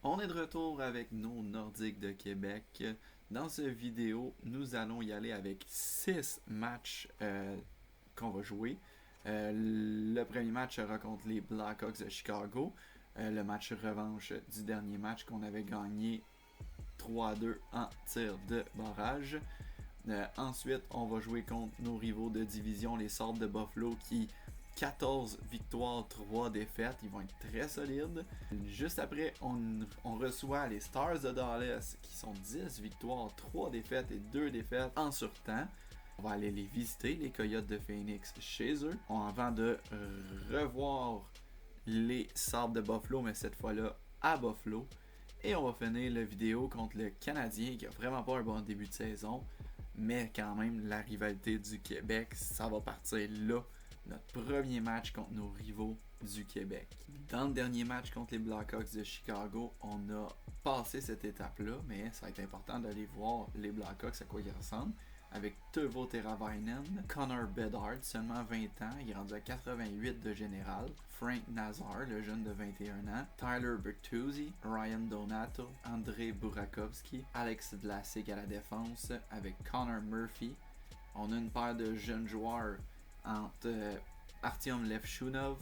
On est de retour avec nos Nordiques de Québec. Dans cette vidéo, nous allons y aller avec 6 matchs qu'on va jouer. Le premier match sera contre les Blackhawks de Chicago. Le match revanche du dernier match qu'on avait gagné 3-2 en tir de barrage. Ensuite, on va jouer contre nos rivaux de division, les Sabres de Buffalo, qui 14 victoires, 3 défaites. Ils vont être très solides. Juste après, on reçoit les Stars de Dallas, qui sont 10 victoires, 3 défaites et 2 défaites en surtemps. On va aller les visiter, les Coyotes de Phoenix, chez eux. Avant de revoir les Sabres de Buffalo, mais cette fois-là à Buffalo. Et on va finir la vidéo contre le Canadien, qui a vraiment pas un bon début de saison. Mais quand même, la rivalité du Québec, ça va partir là. Notre premier match contre nos rivaux du Québec. Dans le dernier match contre les Blackhawks de Chicago, on a passé cette étape-là, mais ça va être important d'aller voir les Blackhawks à quoi ils ressemblent. Avec Teuvo Teravainen, Connor Bedard, seulement 20 ans, il est rendu à 88 de général, Frank Nazar, le jeune de 21 ans, Tyler Bertuzzi, Ryan Donato, Andrei Burakovsky, Alex Vlasic à la défense avec Connor Murphy. On a une paire de jeunes joueurs entre Artyom Levchunov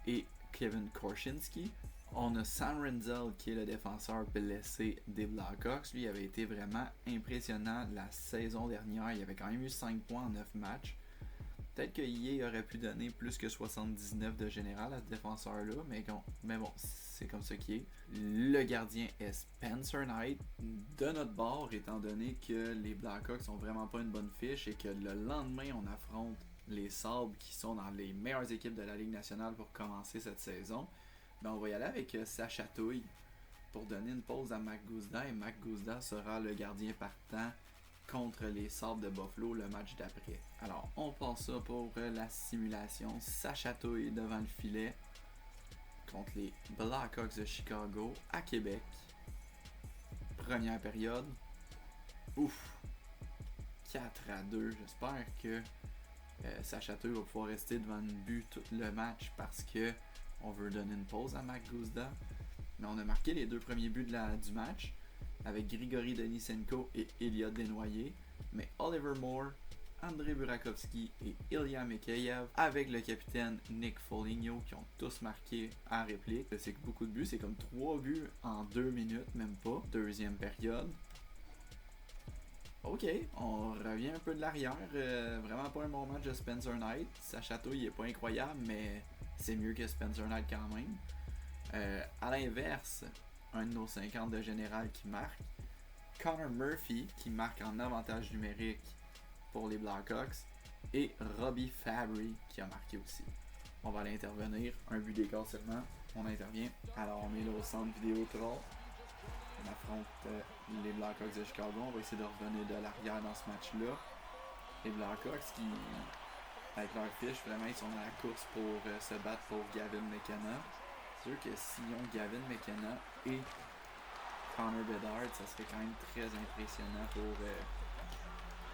et Kevin Korchinski. On a Sam Renzel qui est le défenseur blessé des Blackhawks. Lui avait été vraiment impressionnant la saison dernière. Il avait quand même eu 5 points en 9 matchs. Peut-être que Yeh aurait pu donner plus que 79 de général à ce défenseur-là, mais bon, c'est comme ça qui est. Le gardien est Spencer Knight, de notre bord, étant donné que les Blackhawks sont vraiment pas une bonne fiche et que le lendemain, on affronte les Sabres qui sont dans les meilleures équipes de la Ligue nationale pour commencer cette saison. Ben, on va y aller avec Sacha Touille pour donner une pause à Mac Guzda, et Mac Guzda sera le gardien partant contre les Sabres de Buffalo le match d'après. Alors, on passe ça pour la simulation. Sacha Touille devant le filet contre les Blackhawks de Chicago à Québec. Première période. Ouf! 4-2. J'espère que Sacha Touille va pouvoir rester devant le but tout le match parce que on veut donner une pause à Mac Guzda. Mais on a marqué les deux premiers buts du match avec Grigory Denisenko et Ilya Desnoyers. Mais Oliver Moore, Andrei Burakovsky et Ilya Mikheyev avec le capitaine Nick Foligno qui ont tous marqué à réplique. C'est beaucoup de buts, c'est comme 3 buts en 2 minutes, même pas. Deuxième période. Ok, on revient un peu de l'arrière. Vraiment pas un bon match de Spencer Knight. Sacha Touille est pas incroyable, mais c'est mieux que Spencer Knight quand même. À l'inverse, un de nos 50 de général qui marque. Connor Murphy qui marque en avantage numérique pour les Blackhawks. Et Robbie Fabry qui a marqué aussi. On va aller intervenir. Un but d'écart seulement. On intervient. Alors on est là au centre Vidéotron. On affronte les Blackhawks de Chicago. On va essayer de revenir de l'arrière dans ce match-là. Les Blackhawks qui, avec leur fiche, vraiment ils sont dans la course pour se battre pour Gavin McKenna. C'est sûr que s'ils ont Gavin McKenna et Connor Bedard, ça serait quand même très impressionnant pour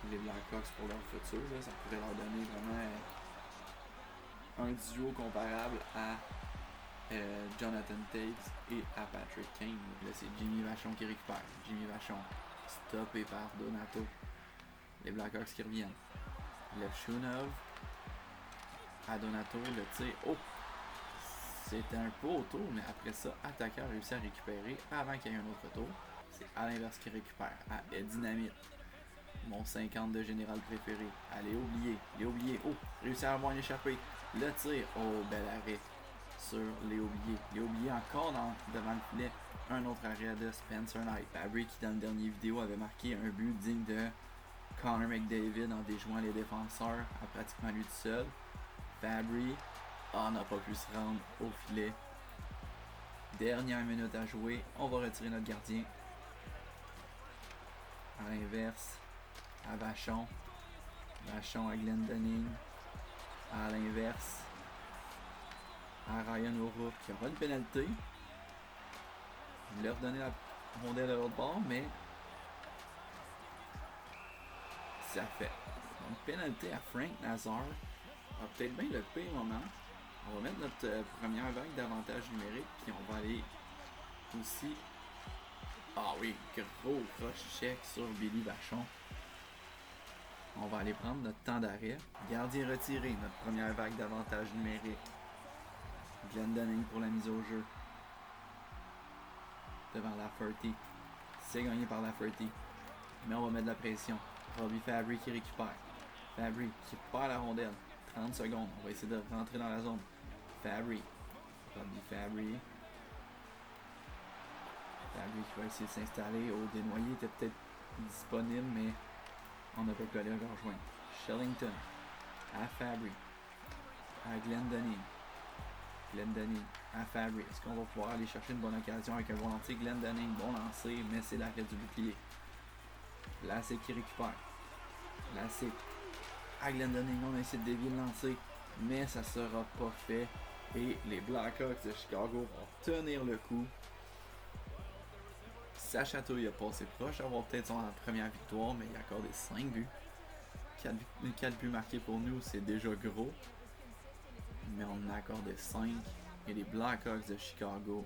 les Blackhawks pour leur futur. Là. Ça pourrait leur donner vraiment un duo comparable à Jonathan Toews et à Patrick Kane. Là, c'est Jimmy Vachon qui récupère. Jimmy Vachon, stoppé par Donato. Les Blackhawks qui reviennent. Levchunov à Donato, le tir. Oh! C'était un peu autour, mais après ça, attaquant a réussi à récupérer avant qu'il y ait un autre tour. C'est à l'inverse qui récupère. À Dynamite. Mon 50 de général préféré. Allez, oublier. Oh! Réussi à avoir une échappée. Le tir. Oh, bel arrêt sur Léo Oublier. Léo Oublier encore devant le filet. Un autre arrêt de Spencer Knight. Fabry qui dans la dernière vidéo avait marqué un but digne de Connor McDavid en déjouant les défenseurs à pratiquement lui tout seul. Fabry n'a pas pu se rendre au filet. Dernière minute à jouer. On va retirer notre gardien. À l'inverse, à Vachon. Vachon à Glendening. À l'inverse, à Ryan O'Rourke qui aura une pénalité. Je voulais redonner la rondelle de l'autre bord, mais ça fait. Une pénalité à Frank Nazar. Peut-être bien le pire moment. On va mettre notre première vague d'avantage numérique, puis on va aller aussi Ah oui, gros cross-check sur Billy Vachon. On va aller prendre notre temps d'arrêt. Gardien retiré, notre première vague d'avantage numérique. Glendening pour la mise au jeu. Devant Lafferty. C'est gagné par Lafferty. Mais on va mettre de la pression. Robbie Fabry qui récupère. Fabry qui perd la rondelle. 30 secondes. On va essayer de rentrer dans la zone. Fabry. Robbie Fabry. Fabry qui va essayer de s'installer. Oh, Desnoyers était peut-être disponible, mais on n'a pas pu aller le rejoindre. Shellington. À Fabry. À Glendening. Glendening à Fabry. Est-ce qu'on va pouvoir aller chercher une bonne occasion avec un bon lancer? Glendening, bon lancer, mais c'est l'arrêt du bouclier. Vlasic qui récupère. Vlasic à Glendening, on a essayé de dévier le lancer, mais ça sera pas fait. Et les Blackhawks de Chicago vont tenir le coup. Sacha Touille a passé proche d'avoir peut-être son première victoire, mais il a accordé 5 buts. 4 buts marqués pour nous, c'est déjà gros. Mais on en a accordé 5. Et les Blackhawks de Chicago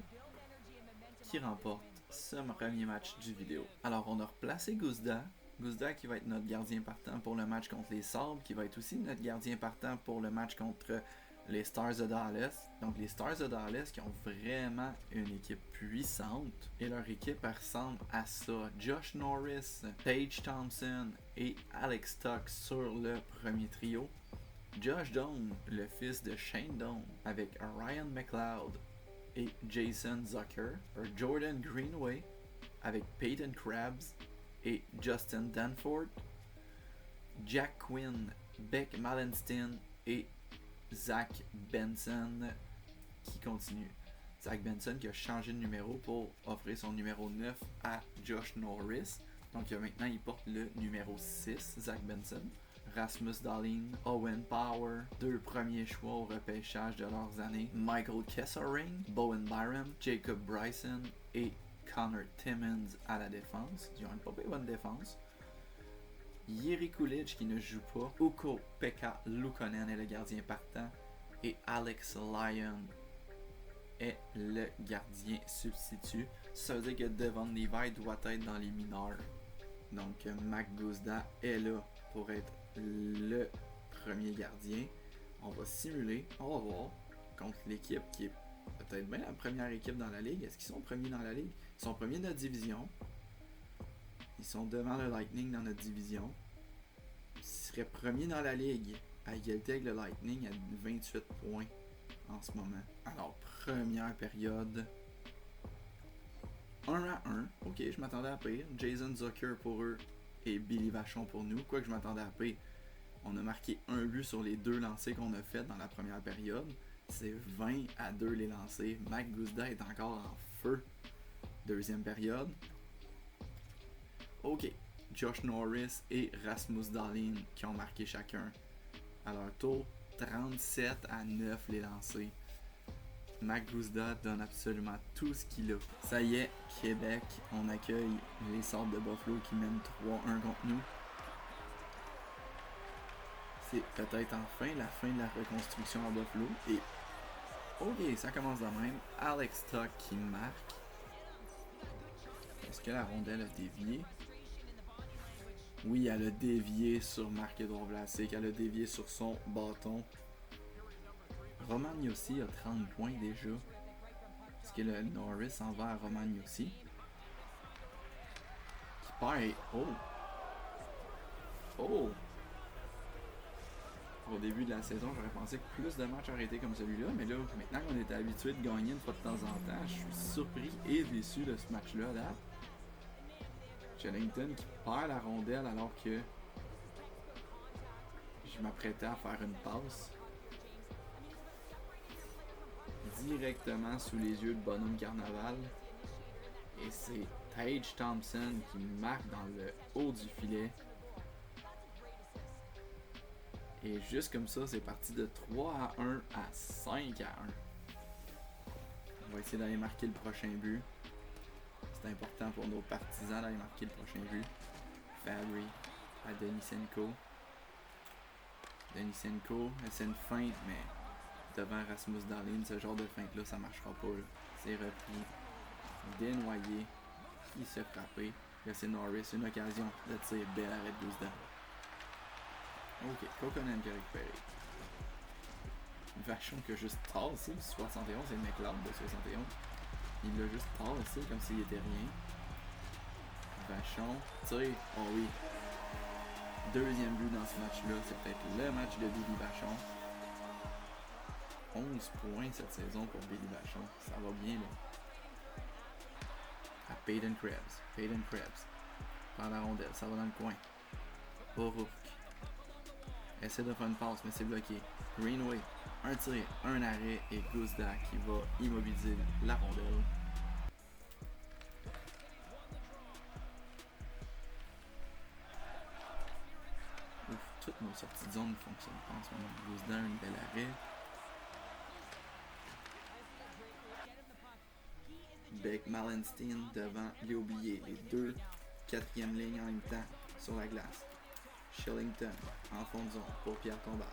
qui remportent ce premier match du vidéo. Alors on a replacé Guzda. Guzda qui va être notre gardien partant pour le match contre les Sabres, qui va être aussi notre gardien partant pour le match contre les Stars de Dallas. Donc les Stars de Dallas qui ont vraiment une équipe puissante. Et leur équipe ressemble à ça. Josh Norris, Tage Thompson et Alex Tuch sur le premier trio. Josh Doan, le fils de Shane Doan, avec Ryan McLeod et Jason Zucker. Jordan Greenway avec Peyton Krabs et Justin Danforth. Jack Quinn, Beck Malenstin et Zach Benson qui continue. Zach Benson qui a changé de numéro pour offrir son numéro 9 à Josh Norris. Donc maintenant il porte le numéro 6, Zach Benson. Rasmus Dahlin, Owen Power, 2 premiers choix au repêchage de leurs années, Michael Kesselring, Bowen Byram, Jacob Bryson et Connor Timmins à la défense. Ils ont une pas bonne défense. Jiri Kulich qui ne joue pas, Ukko-Pekka Luukkonen est le gardien partant et Alex Lyon est le gardien substitut. Ça veut dire que Devon Levi doit être dans les mineurs. Donc Mac Guzda est là pour être le premier gardien. On va simuler, on va voir contre l'équipe qui est peut-être bien la première équipe dans la ligue. Est-ce qu'ils sont premiers dans la ligue? Ils sont premiers de notre division. Ils sont devant le Lightning dans notre division. Ils seraient premiers dans la ligue à égalité avec le Lightning à 28 points en ce moment. Alors, première période. 1-1. Ok, je m'attendais à pire. Jason Zucker pour eux et Billy Vachon pour nous. Quoique je m'attendais à pire. On a marqué un but sur les 2 lancers qu'on a fait dans la première période. C'est 20-2 les lancers. Mac Guzda est encore en feu. Deuxième période. Ok. Josh Norris et Rasmus Dahlin qui ont marqué chacun. À leur tour, 37-9 les lancers. Mac Guzda donne absolument tout ce qu'il a. Ça y est, Québec, on accueille les Sabres de Buffalo qui mènent 3-1 contre nous. C'est peut-être enfin la fin de la reconstruction à Buffalo. Et ok, ça commence de même. Alex Tuch qui marque. Est-ce que la rondelle a dévié? Oui, elle a dévié sur Marc-Édouard Vlasic. Elle a dévié sur son bâton. Roman Josi a 30 points déjà. Est-ce que le Norris en va à Roman Josi? Qui perd. Oh! Oh! Au début de la saison, j'aurais pensé que plus de matchs auraient été comme celui-là, mais là, maintenant qu'on était habitué de gagner une fois de temps en temps, je suis surpris et déçu de ce match-là à date. Shellington qui perd la rondelle alors que je m'apprêtais à faire une passe. Directement sous les yeux de Bonhomme Carnaval. Et c'est Tage Thompson qui marque dans le haut du filet. Et juste comme ça, c'est parti de 3-1 à 5-1. On va essayer d'aller marquer le prochain but. C'est important pour nos partisans d'aller marquer le prochain but. Fabry à Denisenko. Denisenko, c'est une feinte, mais devant Rasmus Dahlin, ce genre de feinte-là, ça marchera pas. C'est repris. Desnoyers. qui s'est frappé. Là, c'est Norris, une occasion de tir, bel arrêt de Guzda. Ok, Kokkonen qui a récupéré. Vachon qui a juste tassé du 71, c'est McLeod de 71. Il l'a juste tassé comme s'il était rien. Vachon, tir, oh oui. Deuxième but dans ce match-là, c'est peut-être le match de Billy Vachon. 11 points cette saison pour Billy Vachon, ça va bien là. À Peyton Krebs, prend la rondelle, ça va dans le coin. O'Rourke essaie de faire une passe mais c'est bloqué. Greenway, un tir, un arrêt et Guzda qui va immobiliser la rondelle. Ouf, toutes nos sorties de zone fonctionnent pas en ce moment. Guzda, un bel arrêt. Beck Malenstein devant les oubliés. Les deux quatrième lignes en même temps sur la glace. Shillington en fond de zone pour Pierre Tombal.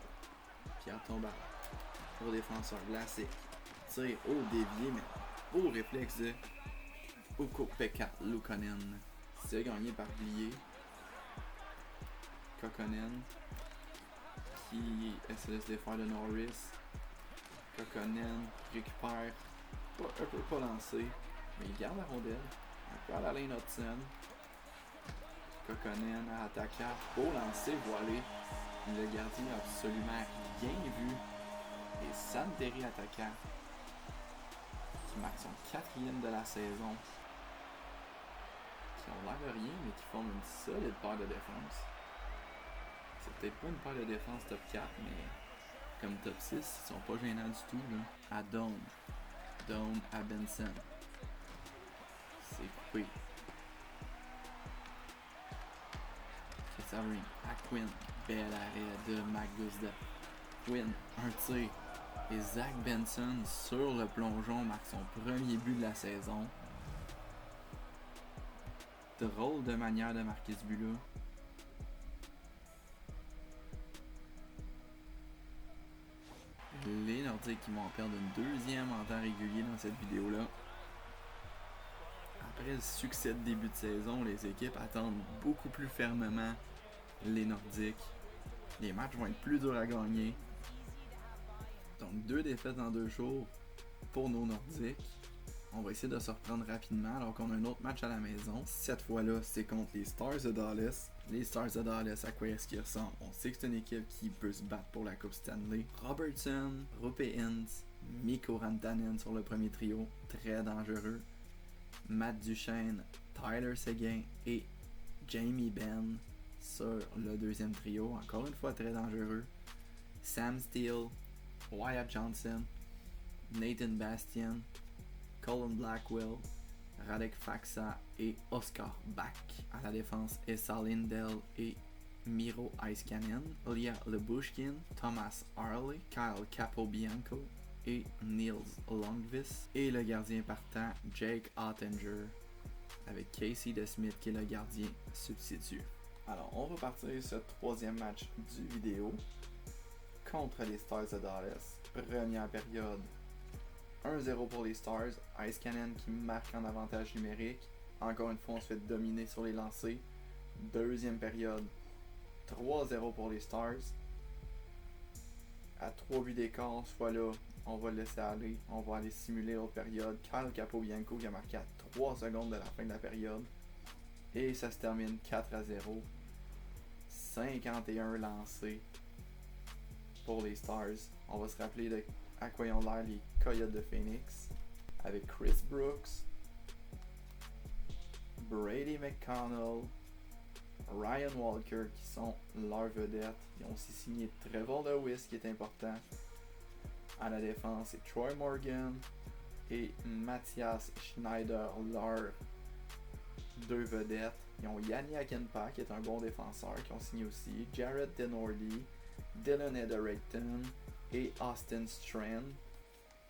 Pierre Tombal pour défenseur classique. Tir au dévié, mais beau réflexe de Ukko-Pekka Luukkonen. C'est gagné par Blier. Kokkonen qui essaie de se défaire de Norris. Kokkonen récupère un peu pas lancé, mais il garde la rondelle. Un peu à la Lane Hudson. Kokkonen à attaquant. Beau lancer, voilé. Le gardien a absolument rien vu. Et Santeri attaquant qui marque son quatrième de la saison. Qui ont l'air de rien, mais qui forment une solide paire de défense. C'est peut-être pas une paire de défense top 4, mais comme top 6, ils sont pas gênants du tout. Là. À Dome à Benson. C'est coupé. Savering à Quinn. Bel arrêt de Guzda. Quinn, un tir. Et Zach Benson sur le plongeon marque son premier but de la saison. Drôle de manière de marquer ce but-là. Les Nordiques qui vont en perdre une deuxième en temps régulier dans cette vidéo-là. Après le succès de début de saison, les équipes attendent beaucoup plus fermement les Nordiques. Les matchs vont être plus durs à gagner. Donc 2 défaites en 2 jours pour nos Nordiques. On va essayer de se reprendre rapidement alors qu'on a un autre match à la maison. Cette fois-là, c'est contre les Stars de Dallas. Les Stars de Dallas, à quoi est-ce qu'ils ressemblent? On sait que c'est une équipe qui peut se battre pour la Coupe Stanley. Robertson, Roope Hintz, Mikko Rantanen sur le premier trio, très dangereux. Matt Duchesne, Tyler Seguin et Jamie Benn sur le deuxième trio, encore une fois très dangereux. Sam Steele, Wyatt Johnson, Nathan Bastian, Colin Blackwell, Radek Faksa et Oscar Bach. À la défense, Esa Lindell et Miro Heiskanen, Ilya Lyubushkin, Thomas Harley, Kyle Capobianco et Niels Lundqvist. Et le gardien partant, Jake Ottinger, avec Casey DeSmith qui est le gardien substitut. Alors, on va partir ce troisième match du vidéo contre les Stars de Dallas. Première période, 1-0 pour les Stars. Heiskanen qui marque en avantage numérique. Encore une fois, on se fait dominer sur les lancers. Deuxième période, 3-0 pour les Stars. À 3 buts d'écart, cette fois-là, on va le laisser aller. On va aller simuler l'autre période. Kyle Capobianco qui a marqué à 3 secondes de la fin de la période. Et ça se termine 4-0. 51 lancés pour les Stars. On va se rappeler de à quoi ils ont l'air les Coyotes de Phoenix. Avec Chris Brooks, Brady McConnell, Ryan Walker qui sont leurs vedettes. Ils ont aussi signé Trevor Lewis qui est important. À la défense, c'est Troy Morgan et Matthias Schneider, leurs 2 vedettes. Ils ont Yanni Akinpa qui est un bon défenseur qui ont signé aussi. Jared Denordy, Dylan Ederington et Austin Strand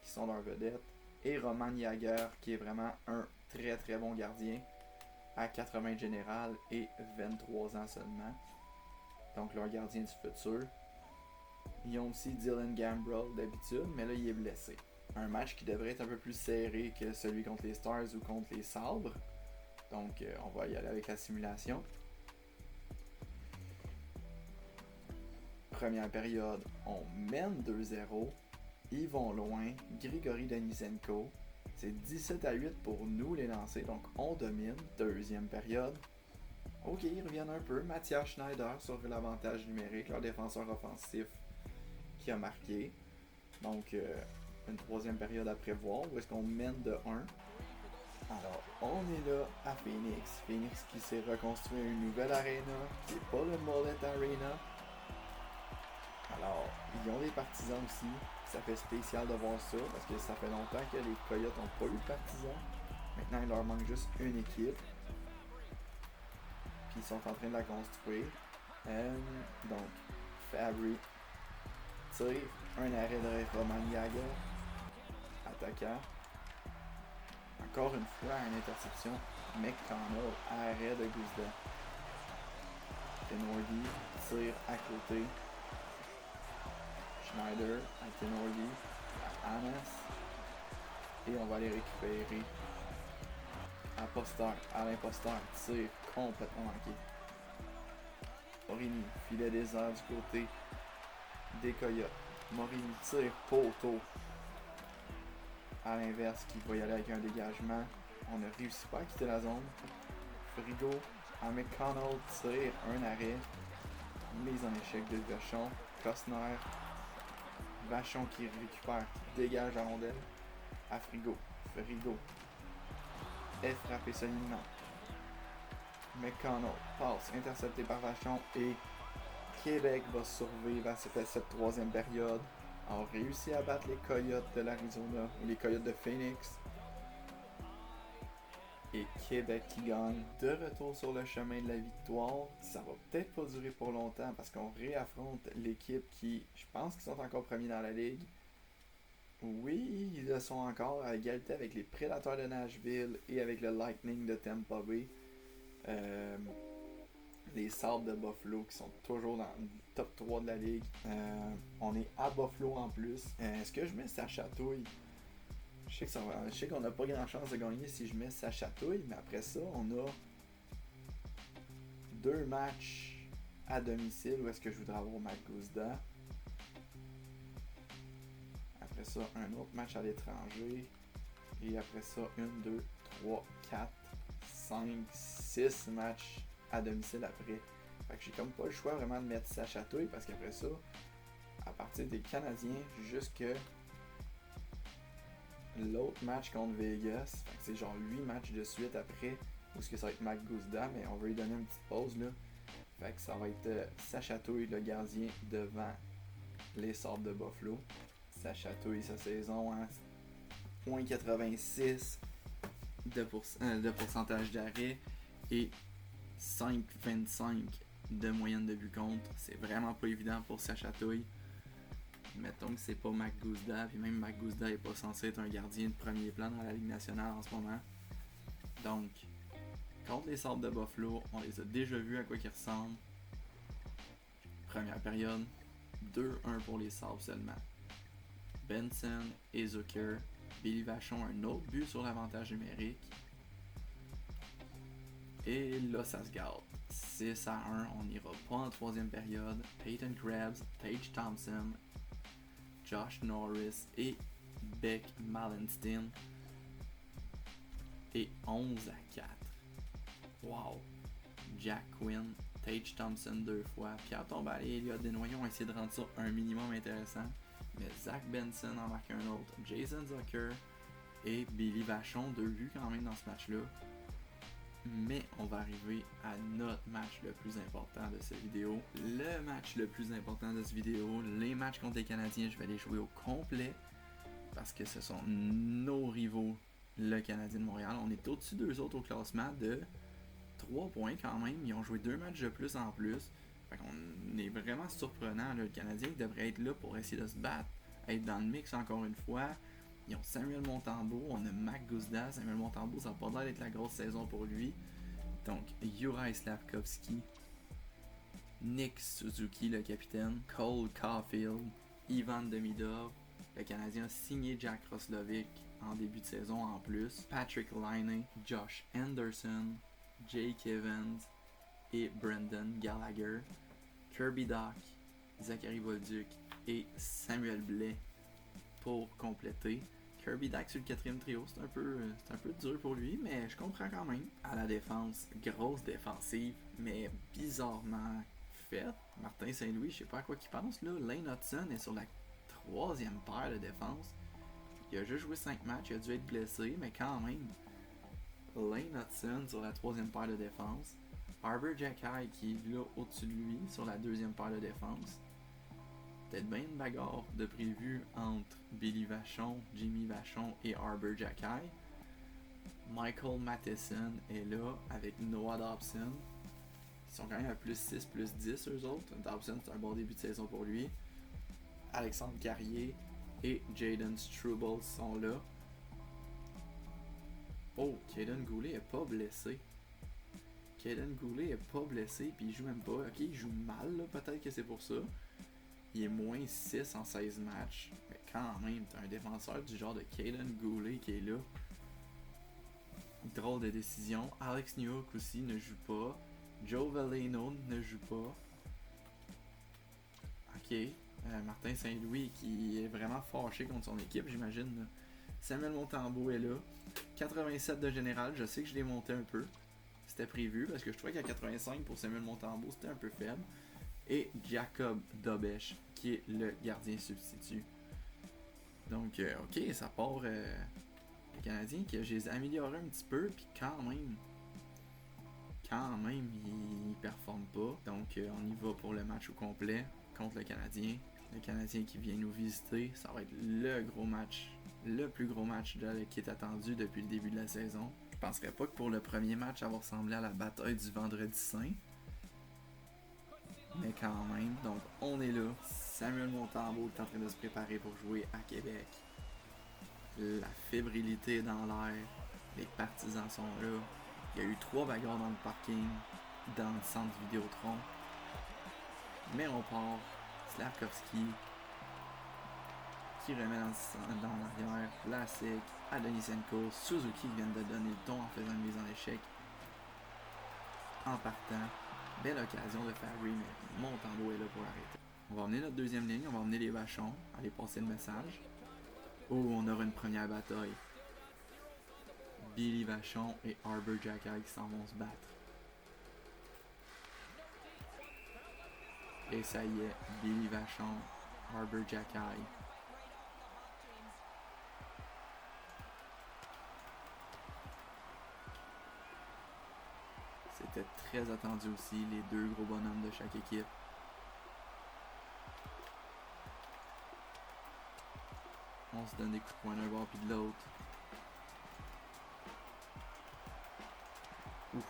qui sont leurs vedettes. Et Roman Jagr qui est vraiment un très très bon gardien à 80 général et 23 ans seulement. Donc leur gardien du futur. Ils ont aussi Dylan Gambrell d'habitude, mais là il est blessé. Un match qui devrait être un peu plus serré que celui contre les Stars ou contre les Sabres. Donc, on va y aller avec la simulation. Première période, on mène 2-0. Ils vont loin. Grigory Denisenko. C'est 17-8 pour nous les lancers, donc on domine. Deuxième période. Ok, ils reviennent un peu. Matthias Schneider sur l'avantage numérique, leur défenseur offensif qui a marqué. Donc, une troisième période à prévoir. Où est-ce qu'on mène de 1? Alors, on est là à Phoenix. Phoenix qui s'est reconstruit une nouvelle arena, qui n'est pas le Mullet Arena. Alors, ils ont des partisans aussi. Ça fait spécial de voir ça, parce que ça fait longtemps que les Coyotes n'ont pas eu de partisans. Maintenant, il leur manque juste une équipe. Puis ils sont en train de la construire. Donc, Fabry tire un arrêt de Roman Yaga. Attaquant. Encore une fois, une interception. McConnell, arrêt de Guzda. Tenordi tire à côté. Schneider à Tenordi, à Anas. Et on va les récupérer. Alain Poster tire complètement manqué. Morini, filet désert du côté des Coyotes. Morini tire poteau. À l'inverse, qui va y aller avec un dégagement. On ne réussit pas à quitter la zone. Frigo à McConnell tire un arrêt. Mise en échec de Vachon. Costner. Vachon qui récupère, qui dégage la rondelle. À Frigo. Frigo est frappé solidement. McConnell passe, intercepté par Vachon et Québec va survivre à cette troisième période. On réussit à battre les Coyotes de l'Arizona, ou les Coyotes de Phoenix. Et Québec qui gagne. De retour sur le chemin de la victoire. Ça va peut-être pas durer pour longtemps parce qu'on réaffronte l'équipe qui, je pense qu'ils sont encore premiers dans la ligue. Oui, ils le sont encore à égalité avec les Prédateurs de Nashville et avec le Lightning de Tampa Bay. Les Sabres de Buffalo qui sont toujours dans le top 3 de la ligue. On est à Buffalo en plus. Est-ce que je mets sa chatouille? Je sais qu'on n'a pas grand chance de gagner si je mets sa chatouille, mais après ça, on a 2 matchs à domicile où est-ce que je voudrais avoir Matt Guzda. Après ça, un autre match à l'étranger. Et après ça, 1, 2, 3, 4, 5, 6 matchs à domicile après. Fait que j'ai comme pas le choix vraiment de mettre sa chatouille parce qu'après ça, à partir des Canadiens jusque l'autre match contre Vegas, fait que c'est genre 8 matchs de suite après où ce que ça va être Matt Guzda, mais on va lui donner une petite pause là. Fait que ça va être sa chatouille, le gardien devant les Sabres de Buffalo. Sa chatouille sa saison à 0.86 de pourcentage d'arrêt et 5,25 de moyenne de but contre. C'est vraiment pas évident pour sa chatouille. Mettons que c'est pas Matt Guzda, puis même Matt Guzda est pas censé être un gardien de premier plan dans la Ligue nationale en ce moment. Donc, contre les Sabres de Buffalo, on les a déjà vus à quoi qu'ils ressemblent. Première période, 2-1 pour les Sabres seulement. Benson et Zucker. Billy Vachon, un autre but sur l'avantage numérique. Et là, ça se gâte. 6-1, on n'ira pas en troisième période. Peyton Krebs, Tage Thompson, Josh Norris et Beck Malenstein. Et 11-4. Wow! Jack Quinn, Tage Thompson 2 fois, Pierre Tomballé et Elliot Desnoyers ont essayé de rendre ça un minimum intéressant. Mais Zach Benson en marque un autre. Jason Zucker et Billy Vachon, 2 buts quand même dans ce match-là. Mais on va arriver à notre match le plus important de cette vidéo. Le match le plus important de cette vidéo. Les matchs contre les Canadiens, je vais les jouer au complet. Parce que ce sont nos rivaux, le Canadien de Montréal. On est au-dessus d'eux autres au classement de 3 points quand même. Ils ont joué 2 matchs de plus en plus. Fait qu'on est vraiment surprenant. Là. Le Canadien devrait être là pour essayer de se battre. Être dans le mix encore une fois. Ils ont Samuel Montembeault, on a Matt Guzda. Samuel Montembeault, ça n'a pas l'air d'être la grosse saison pour lui. Donc, Juraj Slafkovský, Nick Suzuki, le capitaine, Cole Caulfield, Ivan Demidov. Le Canadien a signé Jack Roslovic en début de saison en plus. Patrick Laine, Josh Anderson, Jake Evans et Brendan Gallagher, Kirby Dach, Zachary Bolduc et Samuel Blais pour compléter. Kirby Dach sur le 4e trio, c'est un peu dur pour lui, mais je comprends quand même. À la défense, grosse défensive, mais bizarrement faite. Martin Saint-Louis, je sais pas à quoi qu'il pense là. Lane Hudson est sur la 3e paire de défense. Il a juste joué 5 matchs, il a dû être blessé, mais quand même. Lane Hudson sur la 3e paire de défense. Arber Xhekaj qui est là au-dessus de lui sur la 2e paire de défense. Peut-être bien une bagarre de prévu entre Billy Vachon, Jimmy Vachon et Arber Xhekaj. Michael Matheson est là avec Noah Dobson. Ils sont quand même à plus 6, plus 10 eux autres. Dobson, c'est un bon début de saison pour lui. Alexandre Carrier et Jaden Struble sont là. Oh, Kaden Goulet est pas blessé. Kaden Goulet est pas blessé, puis il joue même pas. Ok, il joue mal, là, peut-être que c'est pour ça. Il est moins 6 en 16 matchs. Mais quand même, t'as un défenseur du genre de Kaden Goulet qui est là. Drôle de décision. Alex Newhook aussi ne joue pas. Joe Veleno ne joue pas. Ok. Martin Saint-Louis qui est vraiment fâché contre son équipe, j'imagine. Samuel Montembeault est là. 87 de général, je sais que je l'ai monté un peu. C'était prévu parce que je trouvais qu'à 85 pour Samuel Montembeault c'était un peu faible. Et Jacob Dobesch qui est le gardien substitut. Donc, ok, ça part. Les Canadiens que je les ai améliorés un petit peu, puis quand même, ils performent pas. Donc, on y va pour le match au complet contre le Canadien. Le Canadien qui vient nous visiter, ça va être le gros match, le plus gros match qui est attendu depuis le début de la saison. Je penserais pas que pour le premier match, ça va ressembler à la bataille du Vendredi Saint. Mais quand même, donc on est là. Samuel Montembeault est en train de se préparer pour jouer à Québec. La fébrilité dans l'air, les partisans sont là. Il y a eu 3 bagarres dans le parking, dans le centre Vidéotron. Mais on part. Slavkovski qui remet dans l'arrière. Vlasic, Adonisenko, Suzuki qui viennent de donner le ton en faisant une mise en échec. En partant. Belle occasion de faire oui, mais Montembeault est là pour arrêter. On va emmener notre deuxième ligne, on va emmener les Vachons, aller passer le message. Oh, on aura une première bataille. Billy Vachon et Arber Xhekaj qui s'en vont se battre. Et ça y est, Billy Vachon, Arber Xhekaj. C'était très attendu aussi, les 2 gros bonhommes de chaque équipe. On se donne des coups de poing d'un bord puis de l'autre. Ouf.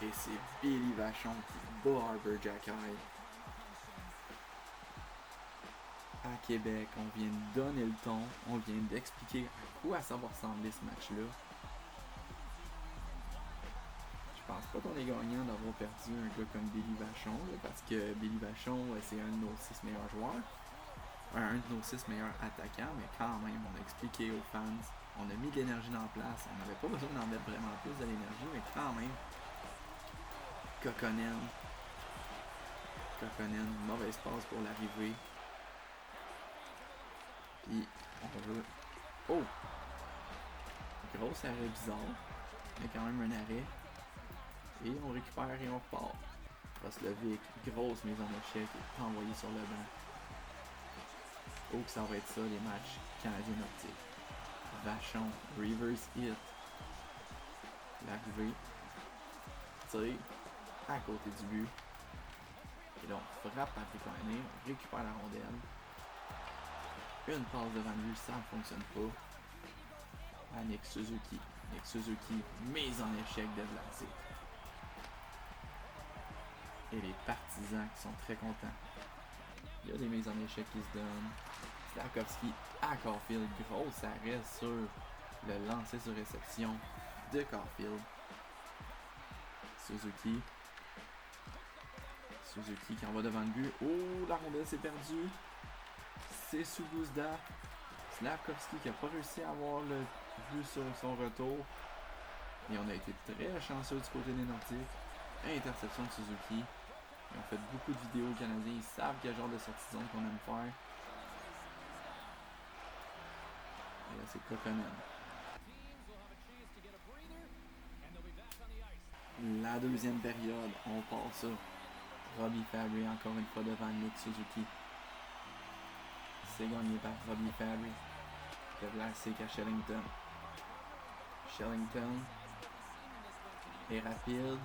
Et c'est Billy Vachon qui bat Arber Xhekaj. À Québec, on vient de donner le ton, on vient d'expliquer à quoi ça va ressembler ce match-là. Je pense pas qu'on est gagnant d'avoir perdu un gars comme Billy Vachon, là, parce que Billy Vachon, c'est un de nos 6 meilleurs joueurs. Un de nos 6 meilleurs attaquants, mais quand même, on a expliqué aux fans, on a mis de l'énergie dans la place, on n'avait pas besoin d'en mettre vraiment plus de l'énergie, mais quand même, Kokkonen, mauvaise passe pour l'arrivée. Puis, on veut... Oh! Gros arrêt bizarre, mais quand même un arrêt. Et on récupère et on repart. Roslovic, grosse mise en échec et envoyé sur le banc. Oh, que ça va être ça, les matchs canadiens nordiques. Vachon, reverse hit. L'arrivée. Tire à côté du but. Et là, on frappe Patrick Laine, on récupère la rondelle. Une passe devant lui, ça ne fonctionne pas. À Nick Suzuki. Nick Suzuki, mise en échec de Vlasic. Et les partisans qui sont très contents. Il y a des mises en échec qui se donnent. Slavkovski à Caulfield. Gros arrêt sur le lancer sur réception de Caulfield. Suzuki qui en va devant le but. Oh, la rondelle s'est perdue. C'est Suguzda. Slavkovski qui n'a pas réussi à avoir le but sur son retour. Et on a été très chanceux du côté des Nordiques. Interception de Suzuki. Ils ont fait beaucoup de vidéos canadiens. Ils savent quel genre de sortie de zone qu'on aime faire. Et là, c'est Kokonen. La deuxième période, on passe ça. Robbie Fabry encore une fois devant Nick Suzuki. C'est gagné par Robbie Fabry. De Vlasic à Shellington. Shellington est rapide.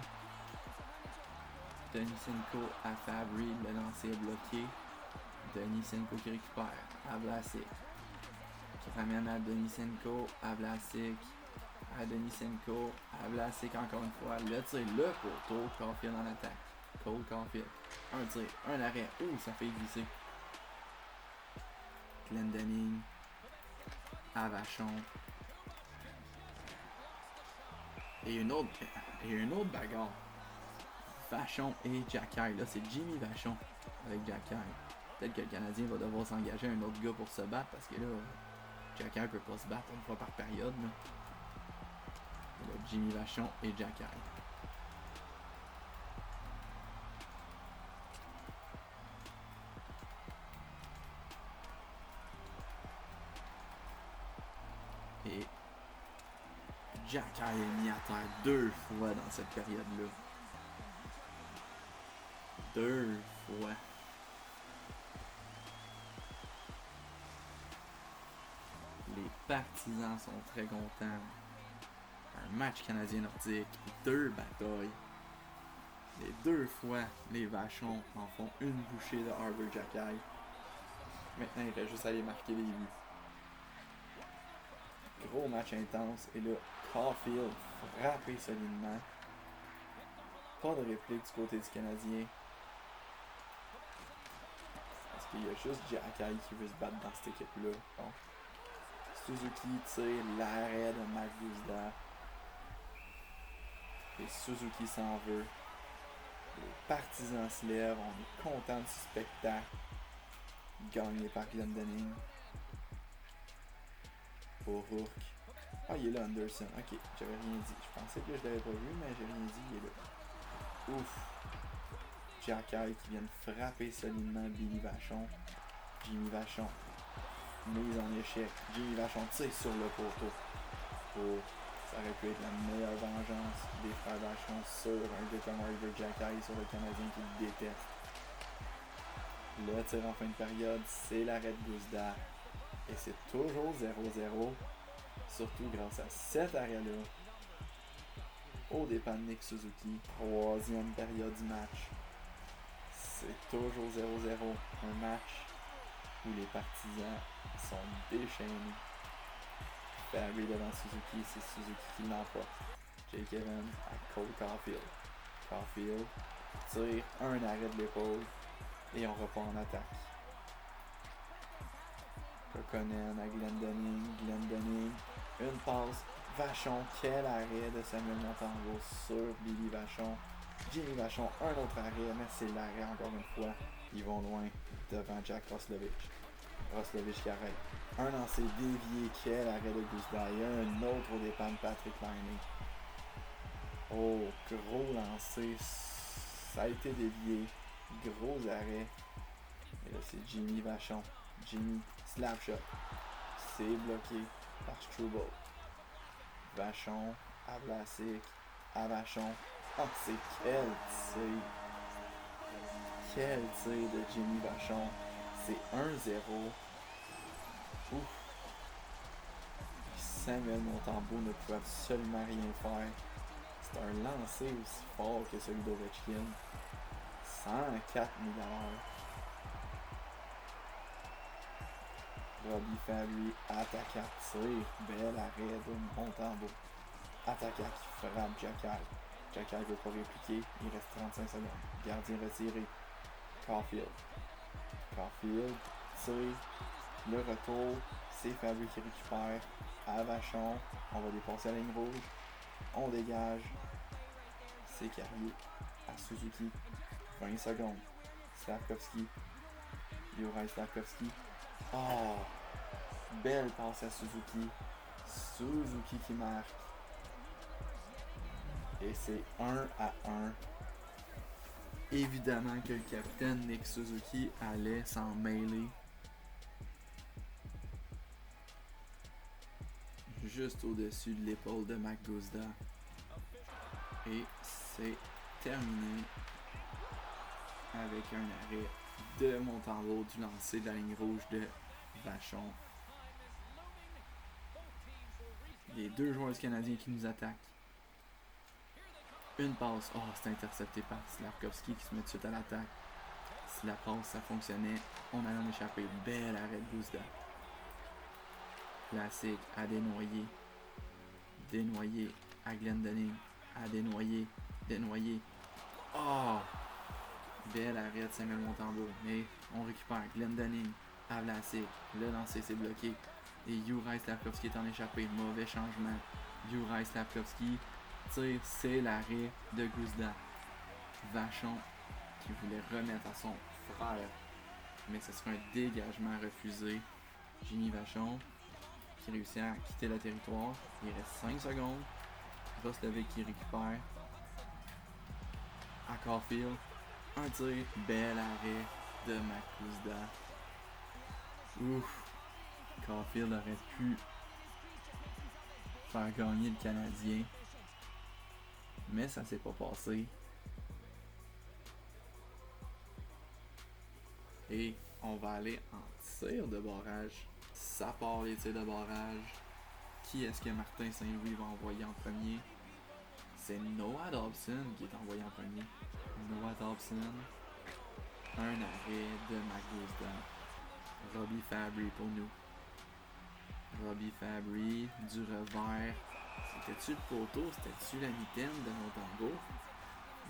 Denisenko à Fabry, le lancer est bloqué. Denisenko qui récupère à Vlasic. Qui ramène à Denisenko, à Vlasic. À Denisenko, à Vlasic encore une fois. Le tir, le poteau. Caulfield en attaque. Cole Caulfield. Un tir, un arrêt. Ouh, ça fait glisser. Glendening. À Vachon. Et une autre bagarre. Vachon et Jacky. Là, c'est Jimmy Vachon avec Jacky. Peut-être que le Canadien va devoir s'engager un autre gars pour se battre parce que là, Jacky ne peut pas se battre une fois par période. Là, Jimmy Vachon et Jacky. Et Jacky est mis à terre 2 fois dans cette période-là. 2 fois. Les partisans sont très contents. Un match canadien-nordique, 2 batailles. Les 2 fois, les Vachons en font une bouchée de Arbor Jacky. Maintenant, il reste juste à aller marquer les buts. Gros match intense. Et là, Caulfield frappé solidement. Pas de réplique du côté du Canadien. Parce qu'il y a juste Jacky qui veut se battre dans cette équipe-là. Bon. Suzuki tire l'arrêt de Mac Guzda. Et Suzuki s'en veut. Les partisans se lèvent. On est content du spectacle. Gagné par Glendening. Pour Rourke. Ah, il est là, Anderson. Ok, j'avais rien dit. Je pensais que je l'avais pas vu, mais j'ai rien dit. Il est là. Ouf. Jacky qui vient de frapper solidement Billy Vachon. Jimmy Vachon. Mise en échec. Jimmy Vachon tire sur le poteau. Oh, ça aurait pu être la meilleure vengeance des frères Vachon sur un gars comme Arbor Jacky, sur le Canadien qui le déteste. Le tir en fin de période, c'est l'arrêt de Guzda. Et c'est toujours 0-0. Surtout grâce à cet arrêt-là. Au dépend de Nick Suzuki. Troisième période du match. C'est toujours 0-0. Un match où les partisans sont déchaînés. Fabry devant Suzuki, c'est Suzuki qui l'emporte. Jake Evans à Cole Caulfield. Caulfield tire un arrêt de l'épaule et on repart en attaque. Kokonen à Glendening, une passe, Vachon, quel arrêt de Samuel Montembeault sur Billy Vachon. Jimmy Vachon, un autre arrêt, mais c'est l'arrêt encore une fois. Ils vont loin devant Jack Roslovic. Roslovic qui arrête. Un lancé dévié, quel arrêt de Guzda. Et un autre au départ de Patrick Laine. Oh, gros lancé, ça a été dévié. Gros arrêt. Et là, c'est Jimmy Vachon. Jimmy, slap shot. C'est bloqué par Struble. Vachon, à Vlasic, à Vachon. Oh, c'est quel tir! Quel tir de Jimmy Vachon. C'est 1-0. Ouf. Samuel Montembeault ne pouvait absolument rien faire. C'est un lancer aussi fort que celui d'Ovechkin. 104 000 $. Robbie Fabry attaque à tir. Bel arrêt de Montembeault. Attaquant qui frappe Jacky. Jacky ne veut pas répliquer. Il reste 35 secondes. Gardien retiré. Caulfield. Caulfield tire. Le retour. C'est Fabry qui récupère. À Vachon. On va dépasser la ligne rouge. On dégage. C'est Carrier. À Suzuki. 20 secondes. Slavkovski. Juraj Slavkovski. Oh! Belle passe à Suzuki. Suzuki qui marque. Et c'est 1-1. Évidemment que le capitaine Nick Suzuki allait s'en mêler. Juste au-dessus de l'épaule de Mac Guzda. Et c'est terminé avec un arrêt de Montembeault du lancer de la ligne rouge de Vachon. Les deux joueurs du Canadien qui nous attaquent. Une passe. Oh, c'est intercepté par Slavkovski qui se met tout de suite à l'attaque. Si la passe, ça fonctionnait, on allait en échapper. Bel arrêt de Guzda. Classique à dénoyer. Dénoyer à Glendening. À dénoyer. Dénoyer. Oh! Bel arrêt de Samuel Montembeault. Mais on récupère Glendening à Vlasic. Le lancer s'est bloqué. Et Juraj Slavkovski est en échappé. Mauvais changement. Juraj Slavkovski tire, c'est l'arrêt de Guzda. Vachon qui voulait remettre à son frère. Mais ce sera un dégagement refusé. Jimmy Vachon qui réussit à quitter le territoire. Il reste 5 secondes. Roslovic qui récupère. À Caulfield. Un tir. Bel arrêt de Mac Guzda. Ouf. Caulfield aurait pu faire gagner le Canadien. Mais ça s'est pas passé. Et on va aller en tir de barrage. Ça part les tirs de barrage. Qui est-ce que Martin Saint-Louis va envoyer en premier? C'est Noah Dobson qui est envoyé en premier. Noah Dobson. Un arrêt de Mac Guzda. Robbie Fabry pour nous. Robbie Fabry, du revers. C'était-tu le poteau? C'était-tu la mitaine de Montembeault?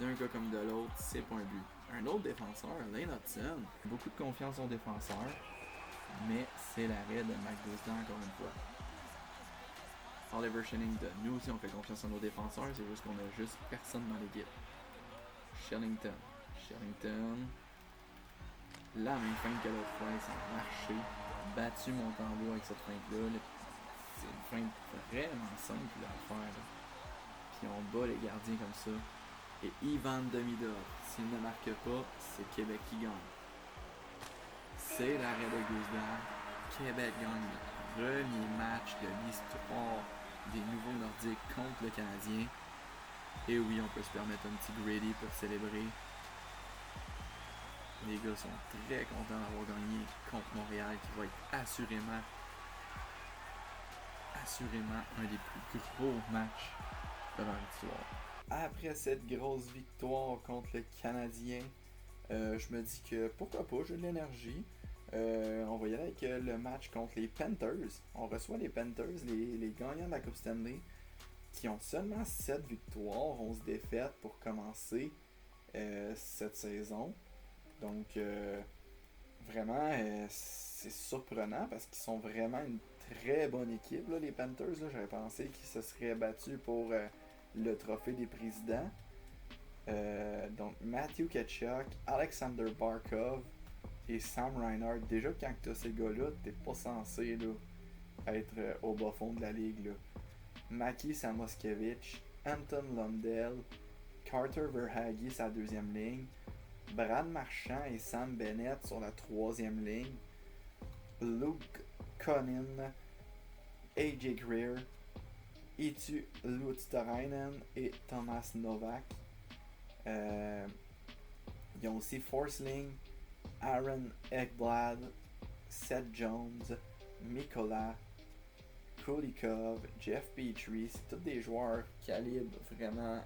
D'un gars comme de l'autre, c'est pas un but. Un autre défenseur, Lane Hudson. Beaucoup de confiance au défenseur. Mais c'est l'arrêt de Mac Guzda encore une fois. Oliver Shellington. Nous aussi on fait confiance à nos défenseurs, c'est juste qu'on a juste personne dans l'équipe. Shellington. La même feinte que l'autre fois, ça a marché. Battu Montembeault avec cette feinte-là. C'est une feinte vraiment simple à faire. Puis on bat les gardiens comme ça. Et Ivan Demidov, s'il ne marque pas, c'est Québec qui gagne. C'est l'arrêt de Guzda. Québec gagne le premier match de l'histoire des Nouveaux Nordiques contre le Canadien. Et oui, on peut se permettre un petit Grady pour célébrer. Les gars sont très contents d'avoir gagné contre Montréal, qui va être assurément un des plus gros matchs de leur histoire. Après cette grosse victoire contre le Canadien, je me dis que pourquoi pas, j'ai de l'énergie. On va y aller avec le match contre les Panthers. On reçoit les Panthers, les gagnants de la Coupe Stanley, qui ont seulement 7 victoires, 11 défaites pour commencer cette saison. Donc, vraiment, c'est surprenant parce qu'ils sont vraiment une très bonne équipe, là, les Panthers. Là, j'avais pensé qu'ils se seraient battus pour le trophée des présidents. Donc, Matthew Tkachuk, Alexander Barkov et Sam Reinhart. Déjà, quand tu as ces gars-là, t'es pas censé là, être au bas fond de la ligue. Là. Maki Samoskevich, Anton Lundell, Carter Verhaeghe sa deuxième ligne, Brad Marchand et Sam Bennett sur la troisième ligne, Luke Connin, AJ Greer, Eetu Luostarinen et Thomas Novak. Ils ont aussi Forsling, Aaron Ekblad, Seth Jones, Mikola, Kulikov, Jeff Petrie. C'est tous des joueurs calibre vraiment.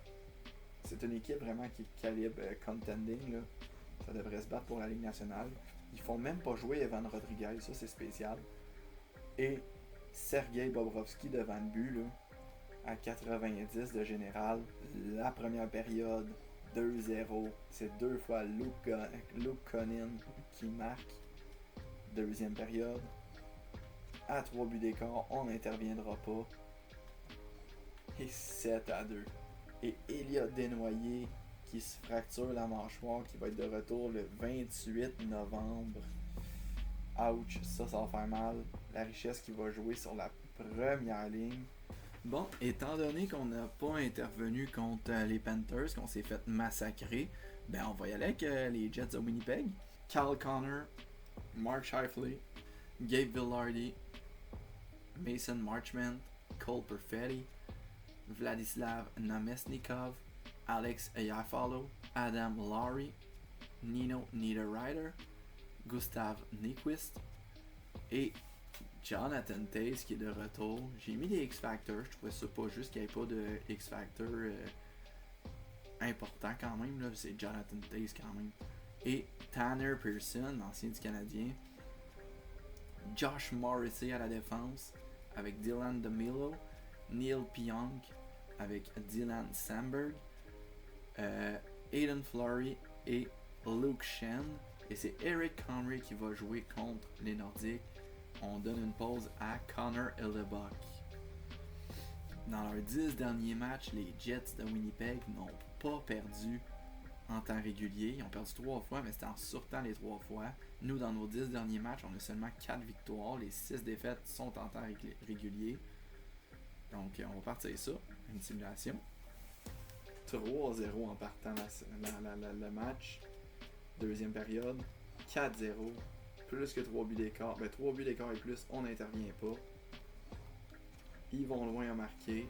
C'est une équipe vraiment qui est calibre contending. Là. Ça devrait se battre pour la Ligue nationale. Ils font même pas jouer Evan Rodriguez, ça c'est spécial. Et Sergei Bobrovsky devant le but là, à 90 de général. La première période, 2-0. C'est deux fois Luke Connin qui marque. Deuxième période. À 3 buts d'écart, on n'interviendra pas. Et 7-2. Et Elliot Desnoyers qui se fracture la mâchoire, qui va être de retour le 28 novembre. Ouch, ça va faire mal. La Richesse qui va jouer sur la première ligne. Bon, étant donné qu'on n'a pas intervenu contre les Panthers, qu'on s'est fait massacrer, ben on va y aller avec les Jets de Winnipeg. Kyle Connor, Mark Scheifele, Gabe Vilardi, Mason Marchment, Cole Perfetti, Vladislav Namestnikov, Alex Iafallo, Adam Lowry, Nino Niederreiter, Gustav Nyquist et Jonathan Toews qui est de retour. J'ai mis des X-Factors, je trouvais ça pas juste qu'il n'y ait pas de X-Factor important quand même, là. C'est Jonathan Toews quand même. Et Tanner Pearson, ancien du Canadien. Josh Morrissey à la défense avec Dylan DeMilo. Neil Pionk avec Dylan Samberg. Aiden Fleury et Luke Shen. Et c'est Eric Conry qui va jouer contre les Nordiques. On donne une pause à Connor Hellebuyck. Dans leurs 10 derniers matchs, les Jets de Winnipeg n'ont pas perdu en temps régulier. Ils ont perdu 3 fois, mais c'était en sortant les 3 fois. Nous, dans nos 10 derniers matchs, on a seulement 4 victoires. Les 6 défaites sont en temps régulier. Donc, on va partir ça. Une simulation. 3-0 en partant le match. Deuxième période. 4-0. Plus que 3 buts d'écart. Ben 3 buts d'écart et plus, on n'intervient pas. Ils vont loin à marquer.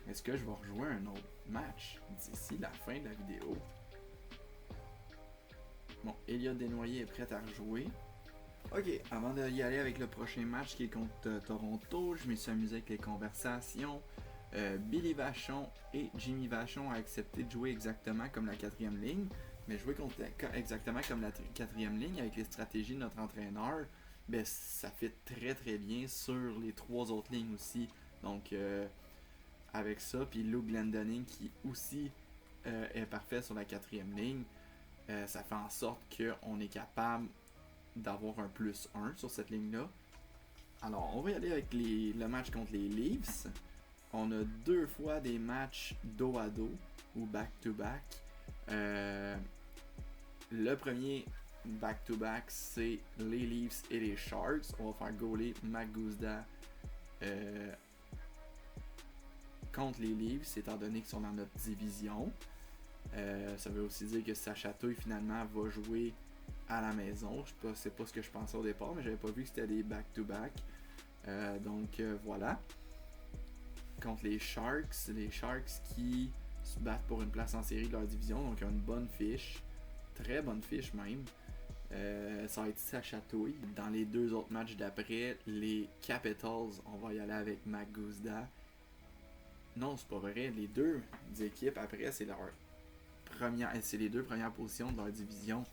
Est-ce que je vais rejouer un autre match d'ici la fin de la vidéo? Bon, Elliot Desnoyers est prêt à rejouer. Ok, avant d'y aller avec le prochain match qui est contre Toronto, je me suis amusé avec les conversations. Billy Vachon et Jimmy Vachon ont accepté de jouer exactement comme la 4e ligne. Mais jouer exactement comme la 4e ligne avec les stratégies de notre entraîneur, ben, ça fait très très bien sur les 3 autres lignes aussi. Donc avec ça, puis Luke Glendening qui aussi est parfait sur la 4e ligne, ça fait en sorte qu'on est capable d'avoir un +1 sur cette ligne-là. Alors on va y aller avec le match contre les Leafs. On a 2 fois des matchs dos à dos ou back-to-back. Le premier back-to-back, c'est les Leafs et les Sharks. On va faire goaler Maguzda contre les Leafs, étant donné qu'ils sont dans notre division. Ça veut aussi dire que Sacha Touille, finalement, va jouer à la maison. C'est pas ce que je pensais au départ, mais j'avais pas vu que c'était des back-to-back. Donc voilà. Contre les Sharks qui se battent pour une place en série de leur division, donc ils ont une bonne fiche, très bonne fiche même. Ça va être Sacha Touille. Dans les 2 autres matchs d'après, les Capitals, on va y aller avec Maguzda. Non, c'est pas vrai, les 2 équipes après, c'est les 2 premières positions de leur division,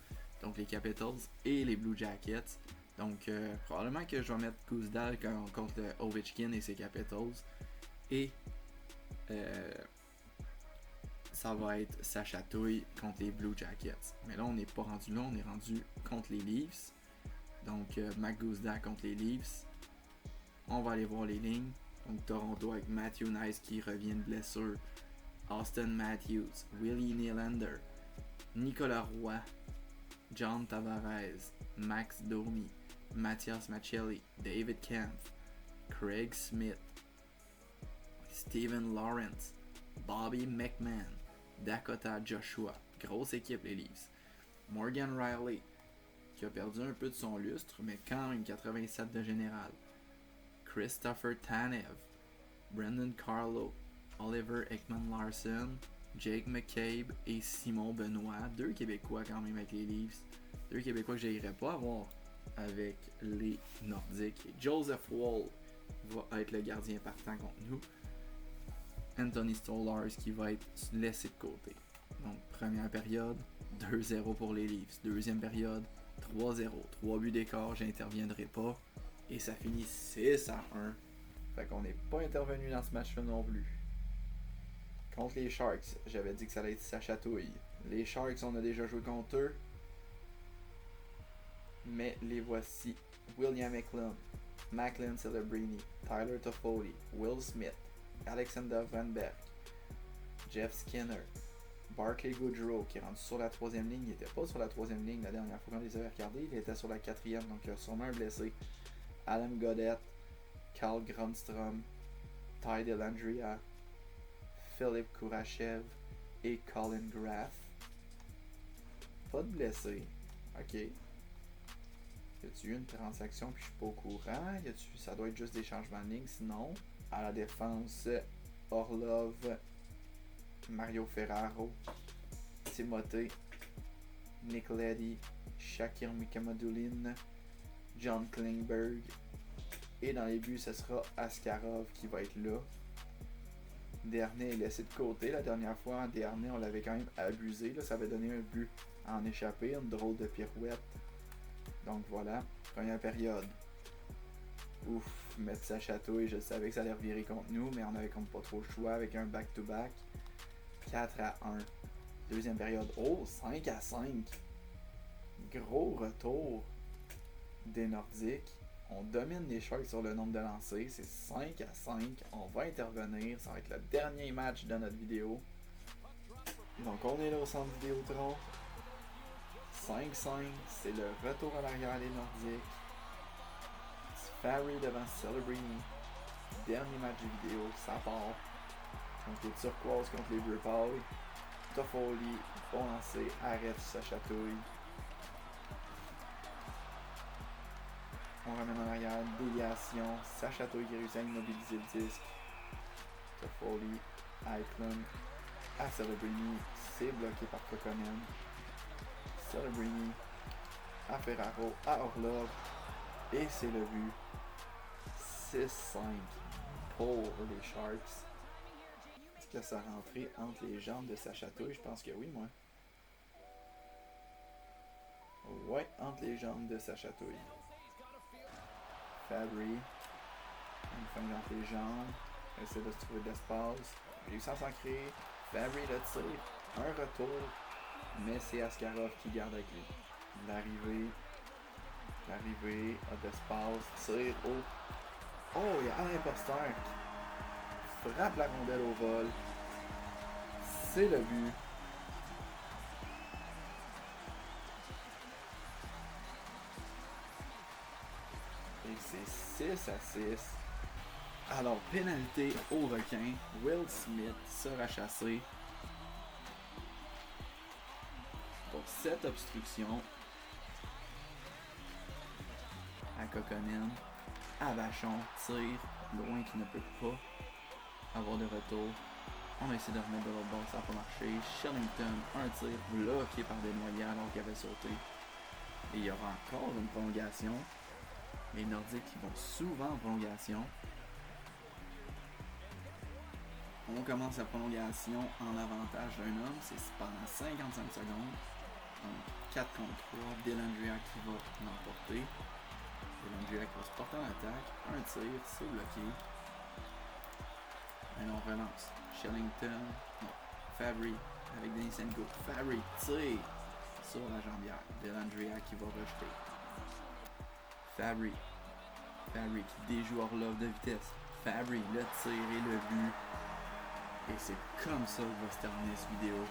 donc les Capitals et les Blue Jackets. Donc probablement que je vais mettre Guzda contre Ovechkin et ses Capitals. Et ça va être Sacha Touille contre les Blue Jackets. Mais là, on n'est pas rendu là, on est rendu contre les Leafs. Donc, Maguzda contre les Leafs. On va aller voir les lignes. Donc, Toronto avec Matthew Nice qui revient de blessure. Austin Matthews, Willie Nylander, Nicolas Roy, John Tavares, Max Domi, Mathias Maccelli, David Kampf, Craig Smith, Steven Lawrence, Bobby McMahon, Dakota Joshua, grosse équipe les Leafs, Morgan Riley, qui a perdu un peu de son lustre, mais quand même 87 de général, Christopher Tanev, Brendan Carlo, Oliver Ekman-Larsson, Jake McCabe et Simon Benoit, 2 Québécois quand même avec les Leafs, 2 Québécois que j'irais pas avoir avec les Nordiques. Et Joseph Woll va être le gardien partant contre nous. Anthony Stolarz qui va être laissé de côté. Donc, première période, 2-0 pour les Leafs. Deuxième période, 3-0. 3 buts d'écart, j'interviendrai pas. Et ça finit 6-1. Fait qu'on n'est pas intervenu dans ce match-là non plus. Contre les Sharks, j'avais dit que ça allait être Sacha Touille. Les Sharks, on a déjà joué contre eux. Mais les voici. William Eklund, Macklin Celebrini, Tyler Toffoli, Will Smith, Alexander Van Beek, Jeff Skinner, Barclay Goodrow qui est rendu sur la 3e ligne. Il n'était pas sur la 3e ligne la dernière fois qu'on les avait regardés. Il était sur la 4e, donc il y a sûrement un blessé. Adam Gaudette, Carl Grundstrom, Ty Dellandrea, Philippe Kourachev et Colin Graff. Pas de blessés. Ok. Y a-tu eu une transaction puis je suis pas au courant? Ça doit être juste des changements de ligne. Sinon, à la défense, Orlov, Mario Ferraro, Timothée, Nick Leddy, Shakir Mikamadulin, John Klingberg. Et dans les buts, ce sera Askarov qui va être là. Dernier est laissé de côté. La dernière fois, en dernier, on l'avait quand même abusé. Là, ça avait donné un but en échappé, une drôle de pirouette. Donc voilà, première période. Ouf, mettre sa chatouille, je savais que ça allait revirer contre nous, mais on avait comme pas trop le choix avec un back-to-back. 4-1. Deuxième période, oh, 5-5. Gros retour des Nordiques. On domine les Sharks sur le nombre de lancers. C'est 5-5. On va intervenir. Ça va être le dernier match de notre vidéo. Donc on est là au centre Vidéotron. 5-5. C'est le retour à l'arrière des Nordiques. Farry devant Celebrini. Dernier match de vidéo. Ça part. Contre les Turquoises, contre les Bleus pâles. Toffoli, bon lancer. Arrête sa chatouille. On ramène en arrière, déviation, sa chatouille qui réussit à immobiliser le disque. Toffoli, Eklund, à Celebrini, c'est bloqué par Kokkonen. Celebrini, à Ferraro, à Orlov, et c'est le but. 6-5 pour les Sharks. Est-ce que ça a rentré entre les jambes de sa chatouille? Je pense que oui, moi. Ouais, entre les jambes de sa chatouille. Fabry, une fin entre les jambes, essaie de se trouver de l'espace, réussit à s'en créer, Fabry le tire, un retour, mais c'est Askarov qui garde avec lui. L'arrivée, a de l'espace, tire, oh, il y a Alain Poster qui frappe la rondelle au vol, c'est le but. Et c'est 6-6. Alors, pénalité au requin. Will Smith sera chassé pour cette obstruction à Kokkonen. Avachon tire loin qu'il ne peut pas avoir de retour. On a essayé de remettre de l'autre bord, ça n'a pas marché. Shillington, un tir bloqué par Desnoyers alors qu'il avait sauté. Et il y aura encore une prolongation. Les Nordiques qui vont souvent en prolongation. On commence la prolongation en avantage d'un homme. C'est pendant 55 secondes. Donc 4 contre 3. Dellandrea qui va l'emporter. Dellandrea qui va se porter en attaque. Un tir, c'est bloqué. Et on relance. Shillington. Non. Fabry avec Denisenko. Fabry tire sur la jambière. Dellandrea qui va rejeter. Fabry qui déjoue Orlov de vitesse. Fabry le tir et le but. Et c'est comme ça que va se terminer cette vidéo.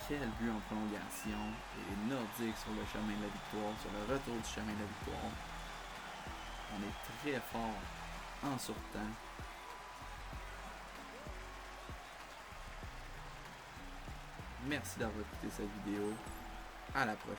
Quel but en prolongation. Et les Nordiques sur le chemin de la victoire, sur le retour du chemin de la victoire. On est très fort en surtemps. Merci d'avoir écouté cette vidéo. À la prochaine.